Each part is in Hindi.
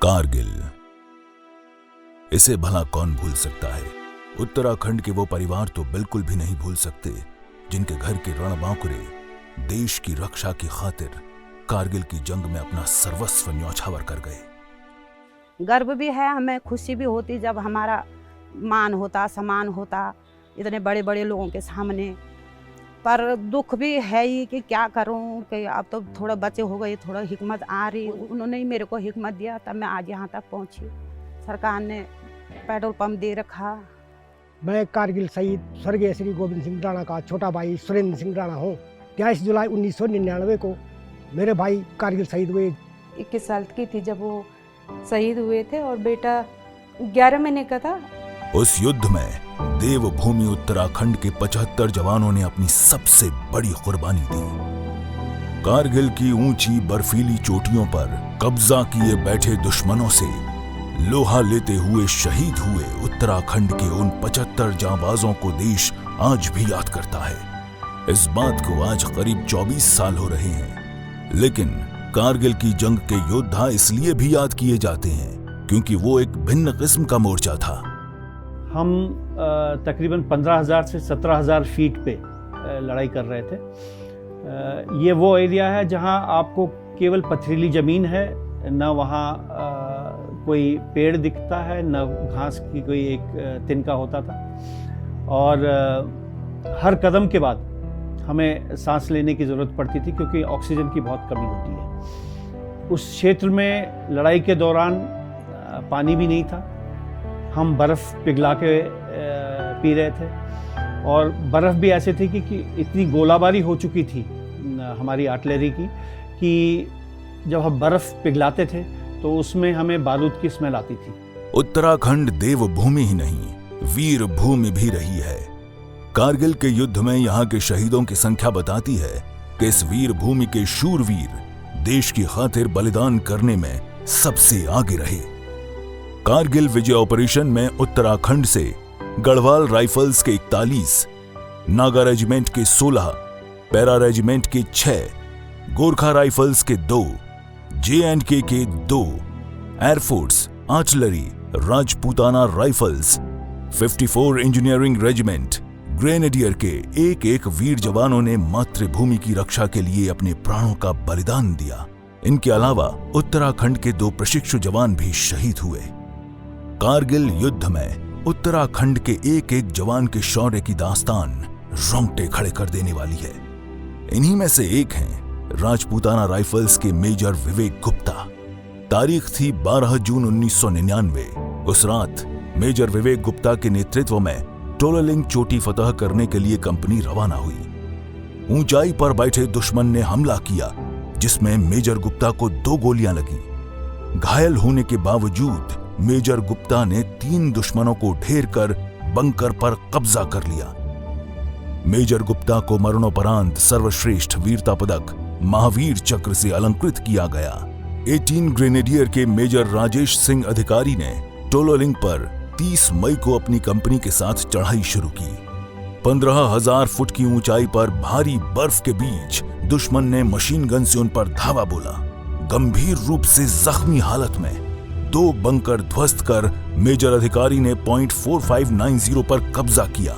कारगिल, इसे भला कौन भूल सकता है। उत्तराखंड के वो परिवार तो बिल्कुल भी नहीं भूल सकते जिनके घर के रणबांकुरे देश की रक्षा की खातिर कारगिल की जंग में अपना सर्वस्व न्यौछावर कर गए। गर्व भी है, हमें खुशी भी होती जब हमारा मान होता, सम्मान होता इतने बड़े बड़े लोगों के सामने। पर दुख भी है ही कि क्या करूं कि अब तो थोड़ा बच्चे हो गए, थोड़ा हिम्मत आ रही। उन्होंने ही मेरे को हिम्मत दिया तब मैं आज यहाँ तक पहुँची। सरकार ने पेट्रोल पंप दे रखा। मैं कारगिल शहीद स्वर्गीय श्री गोविंद सिंह राणा का छोटा भाई सुरेंद्र सिंह राणा हूँ। 23 जुलाई 1999 को मेरे भाई कारगिल शहीद हुए। 21 साल की थी जब वो शहीद हुए थे और बेटा 11 महीने का था। उस युद्ध में देवभूमि उत्तराखंड के 75 जवानों ने अपनी सबसे बड़ी कुर्बानी दी। कारगिल की ऊंची बर्फीली चोटियों पर कब्जा किए बैठे दुश्मनों से लोहा लेते हुए शहीद हुए उत्तराखंड के उन 75 जांबाजों को देश आज भी याद करता है। इस बात को आज करीब 24 साल हो रहे हैं, लेकिन कारगिल की जंग के योद्धा इसलिए भी याद किए जाते हैं क्योंकि वो एक भिन्न किस्म का मोर्चा था। हम तकरीबन 15,000 से 17,000 फीट पे लड़ाई कर रहे थे। ये वो एरिया है जहां आपको केवल पथरीली ज़मीन है, न वहाँ कोई पेड़ दिखता है, न घास की कोई एक तिनका होता था। और हर कदम के बाद हमें सांस लेने की ज़रूरत पड़ती थी क्योंकि ऑक्सीजन की बहुत कमी होती है। उस क्षेत्र में लड़ाई के दौरान पानी भी नहीं था। हम बर्फ़ पिघला के पी रहे थे और बर्फ़ भी ऐसे थी कि इतनी गोलाबारी हो चुकी थी हमारी आर्टिलरी की कि जब हम बर्फ़ पिघलाते थे तो उसमें हमें बारूद की स्मेल आती थी। उत्तराखंड देवभूमि ही नहीं, वीर भूमि भी रही है। कारगिल के युद्ध में यहाँ के शहीदों की संख्या बताती है कि इस वीर भूमि के शूरवीर देश की खातिर बलिदान करने में सबसे आगे रहे। कारगिल विजय ऑपरेशन में उत्तराखंड से गढ़वाल राइफल्स के 41, नागा रेजिमेंट के 16, पैरा रेजिमेंट के 6, गोरखा राइफल्स के 2, J&K के 2, air force, artillery, Rajputana rifles, 54 engineering regiment, grenadier के एक वीर जवानों ने मातृभूमि की रक्षा के लिए अपने प्राणों का बलिदान दिया। इनके अलावा उत्तराखंड के 2 प्रशिक्षु जवान भी शहीद हुए। कारगिल युद्ध में उत्तराखंड के एक जवान के शौर्य की दास्तान रोंगटे खड़े कर देने वाली है। इन्हीं में से एक हैं राजपूताना राइफल्स के मेजर विवेक गुप्ता। तारीख थी 12 जून 1999। उस रात मेजर विवेक गुप्ता के नेतृत्व में टोलोलिंग चोटी फतह करने के लिए कंपनी रवाना हुई। ऊंचाई पर बैठे दुश्मन ने हमला किया जिसमें मेजर गुप्ता को 2 गोलियां लगी। घायल होने के बावजूद मेजर गुप्ता ने 3 दुश्मनों को ढेर कर बंकर पर कब्जा कर लिया। मेजर गुप्ता को मरणोपरांत सर्वश्रेष्ठ वीरता पदक महावीर चक्र से अलंकृत किया गया। 18 ग्रेनेडियर के मेजर राजेश सिंह अधिकारी ने टोलोलिंग पर 30 मई को अपनी कंपनी के साथ चढ़ाई शुरू की। 15,000 फुट की ऊंचाई पर भारी बर्फ के बीच दुश्मन ने मशीन गन से उन पर धावा बोला। गंभीर रूप से जख्मी हालत में 2 बंकर ध्वस्त कर मेजर अधिकारी ने पॉइंट 4590 पर कब्जा किया।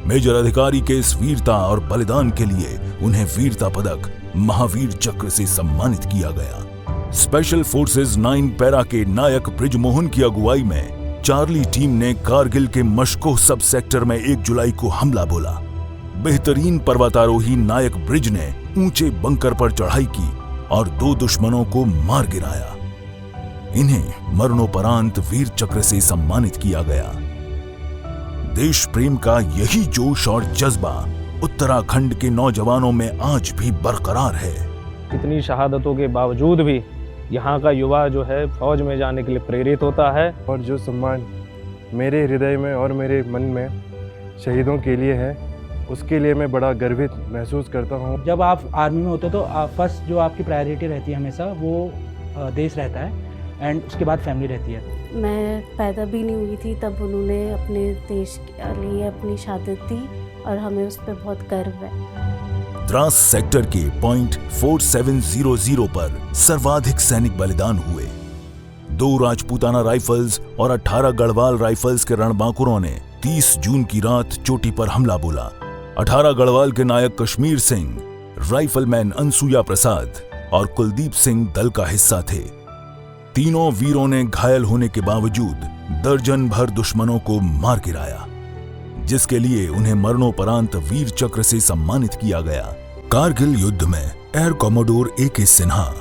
मेजर अधिकारी के इस वीरता और बलिदान के लिए उन्हें वीरता पदक महावीर चक्र से सम्मानित किया गया। स्पेशल फोर्सेस 9 पैरा के नायक ब्रिजमोहन की अगुवाई में चार्ली टीम ने कारगिल के मशकोह सब सेक्टर में 1 जुलाई को हमला बोला। बेहतरीन पर्वतारोही नायक ब्रिज ने ऊंचे बंकर पर चढ़ाई की और 2 दुश्मनों को मार गिराया। इन्हें मरणोपरांत वीर चक्र से सम्मानित किया गया। देश प्रेम का यही जोश और जज्बा उत्तराखंड के नौजवानों में आज भी बरकरार है। इतनी शहादतों के बावजूद भी यहाँ का युवा जो है फौज में जाने के लिए प्रेरित होता है। और जो सम्मान मेरे हृदय में और मेरे मन में शहीदों के लिए है, उसके लिए मैं बड़ा गर्वित महसूस करता हूँ। जब आप आर्मी में होते हो तो फर्स्ट जो आपकी प्रायोरिटी रहती है हमेशा वो देश रहता है एंड उसके बाद फैमिली रहती है। मैं पैदा भी नहीं हुई थी तब उन्होंने अपने देश के लिए अपनी शहादत दी और हमें उस पर बहुत गर्व है। द्रास सेक्टर के पॉइंट 4700 पर सर्वाधिक सैनिक बलिदान हुए। 2 राजपूताना राइफल्स और 18 गढ़वाल राइफल्स के रणबांकुरों ने 30 जून की रात चोटी पर हमला बोला। 18 गढ़वाल के नायक कश्मीर सिंह, राइफलमैन अनसुया प्रसाद और कुलदीप सिंह दल का हिस्सा थे। तीनों वीरों ने घायल होने के बावजूद दर्जन भर दुश्मनों को मार गिराया, जिसके लिए उन्हें मरणोपरांत वीर चक्र से सम्मानित किया गया। कारगिल युद्ध में एयर कॉमोडोर A.K. सिन्हा,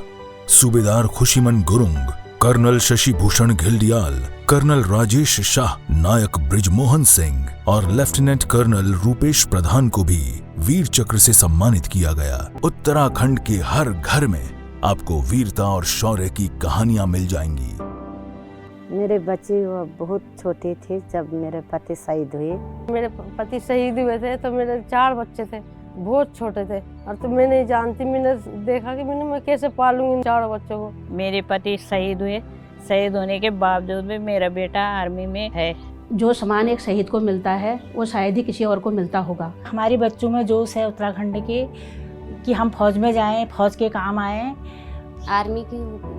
सूबेदार खुशीमन गुरुंग, कर्नल शशि भूषण घिल्डियाल, कर्नल राजेश शाह, नायक ब्रिजमोहन सिंह और लेफ्टिनेंट कर्नल रूपेश प्रधान को भी वीर चक्र से सम्मानित किया गया। उत्तराखंड के हर घर में आपको वीरता और शौर्य की कहानियां मिल जाएंगी। मेरे बच्चे वो बहुत छोटे थे जब मेरे पति शहीद हुए। मेरे पति शहीद हुए थे तो मेरे 4 बच्चे थे, बहुत छोटे थे, और तो मैं नहीं जानती, मैंने देखा कि मैं कैसे पालूंगी 4 बच्चों को। मेरे पति शहीद हुए, शहीद होने के बावजूद भी मेरा बेटा आर्मी में है। जो सम्मान एक शहीद को मिलता है वो शायद ही किसी और को मिलता होगा। हमारे बच्चों में जोश है उत्तराखंड के कि हम फौज में जाएं, फौज के काम आएं। आर्मी की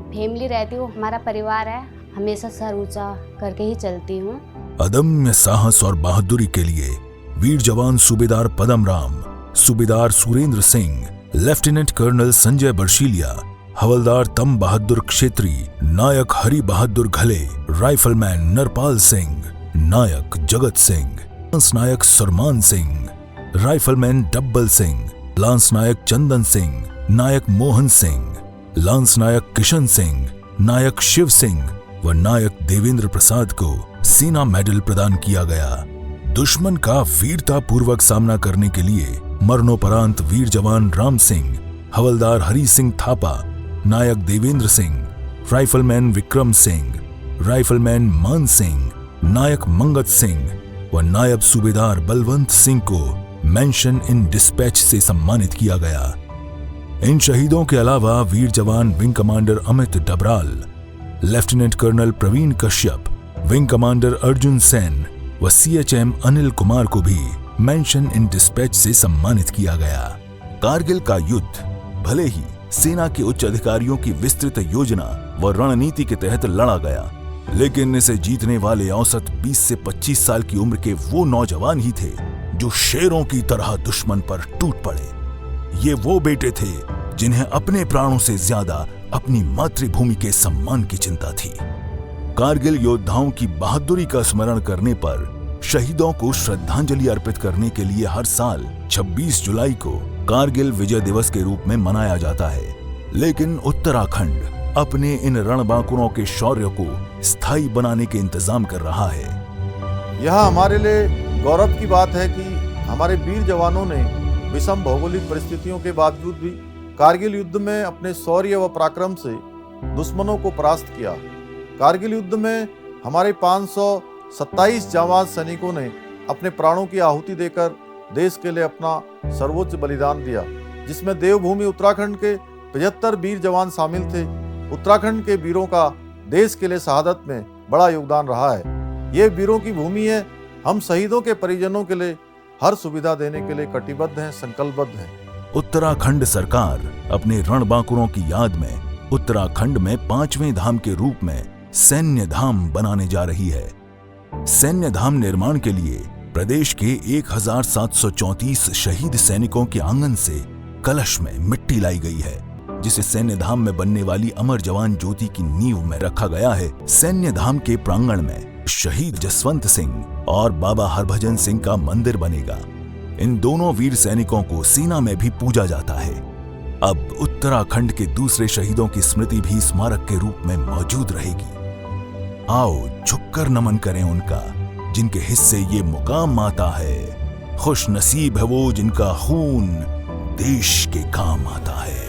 फैमिली रहती है, वो हमारा परिवार है, हमेशा सर ऊंचा करके ही चलती हूँ। अदम्य साहस और बहादुरी के लिए वीर जवान सूबेदार पदम राम, सूबेदार सुरेंद्र सिंह, लेफ्टिनेंट कर्नल संजय बर्शीलिया, हवलदार तम बहादुर क्षेत्री, नायक हरि बहादुर घले, राइफलमैन नरपाल सिंह, नायक जगत सिंह, लांस नायक सुरमान सिंह, राइफलमैन डब्बल सिंह, लांस नायक चंदन सिंह, नायक मोहन सिंह, लांस नायक किशन सिंह, नायक शिव सिंह व नायक देवेंद्र प्रसाद को सेना मेडल प्रदान किया गया। दुश्मन का वीरता पूर्वक सामना करने के लिए मरणोपरांत वीर जवान राम सिंह, हवलदार हरि सिंह थापा, नायक देवेंद्र सिंह, राइफलमैन विक्रम सिंह, राइफलमैन मान सिंह, नायक मंगत सिंह व नायब सूबेदार बलवंत सिंह को मेंशन इन डिस्पैच से सम्मानित किया गया। इन शहीदों के अलावा वीर जवान wing commander Amit Dabral, lieutenant colonel Praveen Kashyap, wing commander Arjun Sen व CHM अनिल कुमार को भी मेंशन इन डिस्पैच से सम्मानित किया गया। कारगिल का युद्ध भले ही सेना के उच्च अधिकारियों की विस्तृत योजना व रणनीति के तहत लड़ा गया, लेकिन इसे जीतने वाले औसत 20 से 25 साल की उम्र के वो नौजवान ही थे जो शेरों की तरह दुश्मन पर टूट पड़े। ये वो बेटे थे जिन्हें अपने प्राणों से ज्यादा अपनी मातृभूमि के सम्मान की चिंता थी। कारगिल योद्धाओं की बहादुरी का स्मरण करने पर शहीदों को श्रद्धांजलि अर्पित करने के लिए हर साल 26 जुलाई को कारगिल विजय दिवस के रूप में मनाया जाता है। लेकिन उत्तराखंड अपने इन रणबांकुरों के शौर्य को स्थायी बनाने के इंतजाम कर रहा है। यह हमारे लिए गौरव की बात है कि हमारे वीर जवानों ने विषम भौगोलिक परिस्थितियों के बावजूद भी कारगिल युद्ध में अपने शौर्य व पराक्रम से दुश्मनों को परास्त किया। कारगिल युद्ध में हमारे 527 जांबाज सैनिकों ने अपने प्राणों की आहुति देकर देश के लिए अपना सर्वोच्च बलिदान दिया, जिसमें देवभूमि उत्तराखंड के 75 वीर जवान शामिल थे। उत्तराखंड के वीरों का देश के लिए शहादत में बड़ा योगदान रहा है। ये वीरों की भूमि है। हम शहीदों के परिजनों के लिए हर सुविधा देने के लिए कटिबद्ध हैं, संकल्पबद्ध हैं। उत्तराखंड सरकार अपने रणबांकुरों की याद में उत्तराखंड में 5वें धाम के रूप में सैन्य धाम बनाने जा रही है। सैन्य धाम निर्माण के लिए प्रदेश के 1734 शहीद सैनिकों के आंगन से कलश में मिट्टी लाई गई है, जिसे सैन्य धाम में बनने वाली अमर जवान ज्योति की नींव में रखा गया है। सैन्य धाम के प्रांगण में शहीद जसवंत सिंह और बाबा हरभजन सिंह का मंदिर बनेगा। इन दोनों वीर सैनिकों को सेना में भी पूजा जाता है। अब उत्तराखंड के दूसरे शहीदों की स्मृति भी स्मारक के रूप में मौजूद रहेगी। आओ झुककर नमन करें उनका जिनके हिस्से ये मुकाम आता है। खुश नसीब है वो जिनका खून देश के काम आता है।